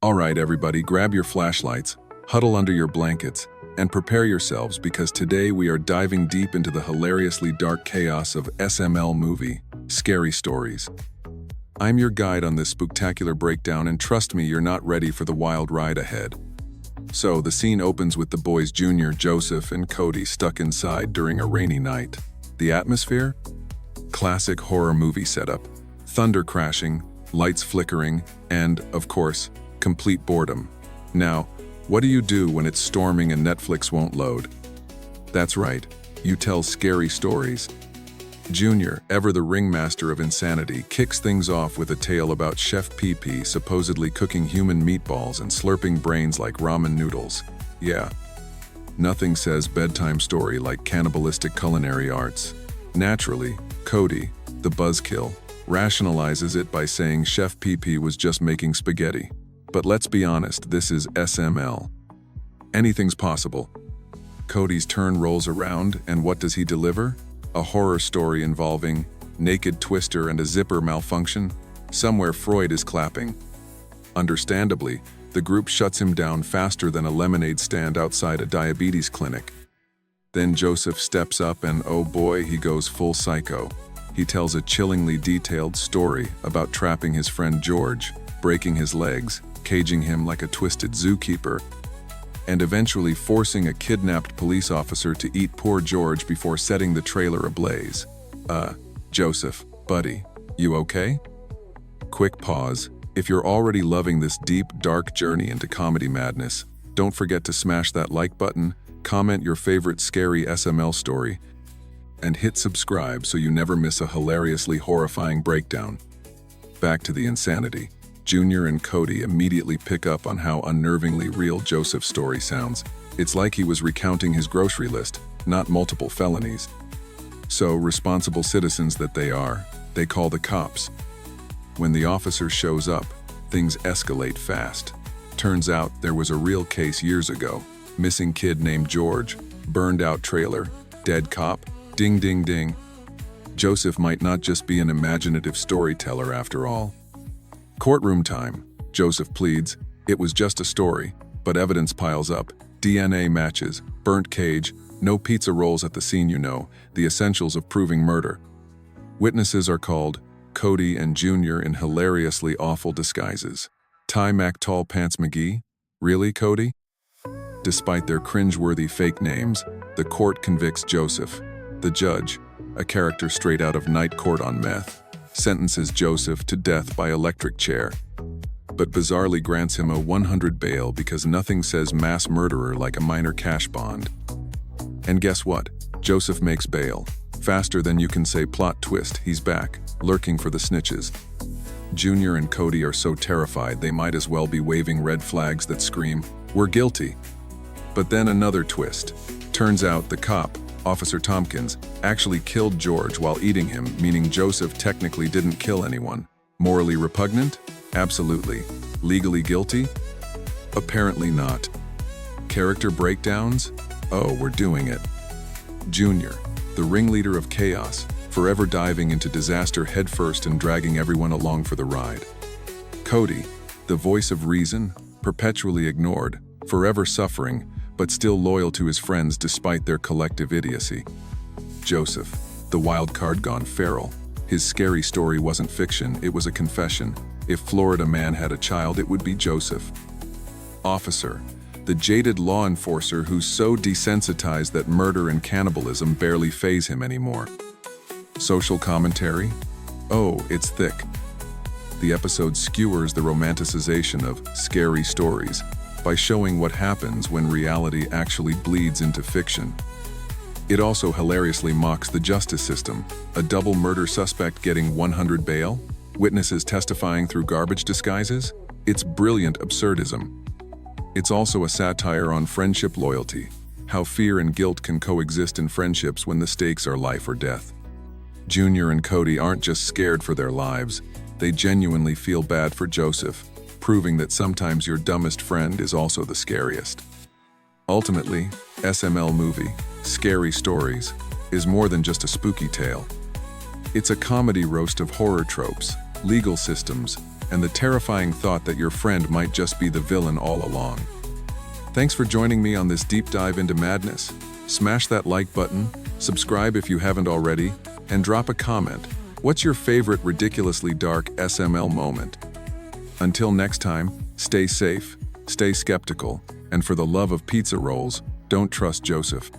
All right, everybody, grab your flashlights, huddle under your blankets, and prepare yourselves because today we are diving deep into the hilariously dark chaos of SML movie, Scary Stories. I'm your guide on this spectacular breakdown, and trust me, you're not ready for the wild ride ahead. So, the scene opens with the boys Junior, Joseph, and Cody stuck inside during a rainy night. The atmosphere? Classic horror movie setup. Thunder crashing, lights flickering, and, of course, complete boredom. Now, what do you do when it's storming and Netflix won't load? That's right, you tell scary stories. Junior, ever the ringmaster of insanity, kicks things off with a tale about Chef PP supposedly cooking human meatballs and slurping brains like ramen noodles. Yeah, nothing says bedtime story like cannibalistic culinary arts. Naturally, Cody, the buzzkill, rationalizes it by saying Chef PP was just making spaghetti. But let's be honest, this is SML. Anything's possible. Cody's turn rolls around, and what does he deliver? A horror story involving naked twister and a zipper malfunction. Somewhere Freud is clapping. Understandably, the group shuts him down faster than a lemonade stand outside a diabetes clinic. Then Joseph steps up and oh boy, he goes full psycho. He tells a chillingly detailed story about trapping his friend George, breaking his legs, caging him like a twisted zookeeper, and eventually forcing a kidnapped police officer to eat poor George before setting the trailer ablaze. Joseph, buddy, you okay? Quick pause. If you're already loving this deep, dark journey into comedy madness, don't forget to smash that like button, comment your favorite scary SML story, and hit subscribe so you never miss a hilariously horrifying breakdown. Back to the insanity. Junior and Cody immediately pick up on how unnervingly real Joseph's story sounds. It's like he was recounting his grocery list, not multiple felonies. So, responsible citizens that they are, they call the cops. When the officer shows up, things escalate fast. Turns out there was a real case years ago. Missing kid named George, burned out trailer, dead cop, ding ding ding. Joseph might not just be an imaginative storyteller after all. Courtroom time. Joseph pleads, it was just a story, but evidence piles up. DNA matches, burnt cage, no pizza rolls at the scene, the essentials of proving murder. Witnesses are called, Cody and Junior in hilariously awful disguises. Ty Mac Tall Pants McGee? Really, Cody? Despite their cringeworthy fake names, the court convicts Joseph. The judge, a character straight out of Night Court on meth, sentences Joseph to death by electric chair, but bizarrely grants him a 100 bail because nothing says mass murderer like a minor cash bond. And guess what? Joseph makes bail. Faster than you can say plot twist, he's back, lurking for the snitches. Junior and Cody are so terrified they might as well be waving red flags that scream, "We're guilty." But then another twist. Turns out the cop, Officer Tompkins, actually killed George while eating him, meaning Joseph technically didn't kill anyone. Morally repugnant? Absolutely. Legally guilty? Apparently not. Character breakdowns? Oh, we're doing it. Junior, the ringleader of chaos, forever diving into disaster headfirst and dragging everyone along for the ride. Cody, the voice of reason, perpetually ignored, forever suffering, but still loyal to his friends despite their collective idiocy. Joseph, the wild card gone feral. His scary story wasn't fiction, it was a confession. If Florida man had a child, it would be Joseph. Officer, the jaded law enforcer who's so desensitized that murder and cannibalism barely faze him anymore. Social commentary? Oh, it's thick. The episode skewers the romanticization of scary stories by showing what happens when reality actually bleeds into fiction. It also hilariously mocks the justice system. A double murder suspect getting 100 bail? Witnesses testifying through garbage disguises? It's brilliant absurdism. It's also a satire on friendship loyalty, how fear and guilt can coexist in friendships when the stakes are life or death. Junior and Cody aren't just scared for their lives, they genuinely feel bad for Joseph, proving that sometimes your dumbest friend is also the scariest. Ultimately, SML movie, Scary Stories, is more than just a spooky tale. It's a comedy roast of horror tropes, legal systems, and the terrifying thought that your friend might just be the villain all along. Thanks for joining me on this deep dive into madness. Smash that like button, subscribe if you haven't already, and drop a comment. What's your favorite ridiculously dark SML moment? Until next time, stay safe, stay skeptical, and for the love of pizza rolls, don't trust Joseph.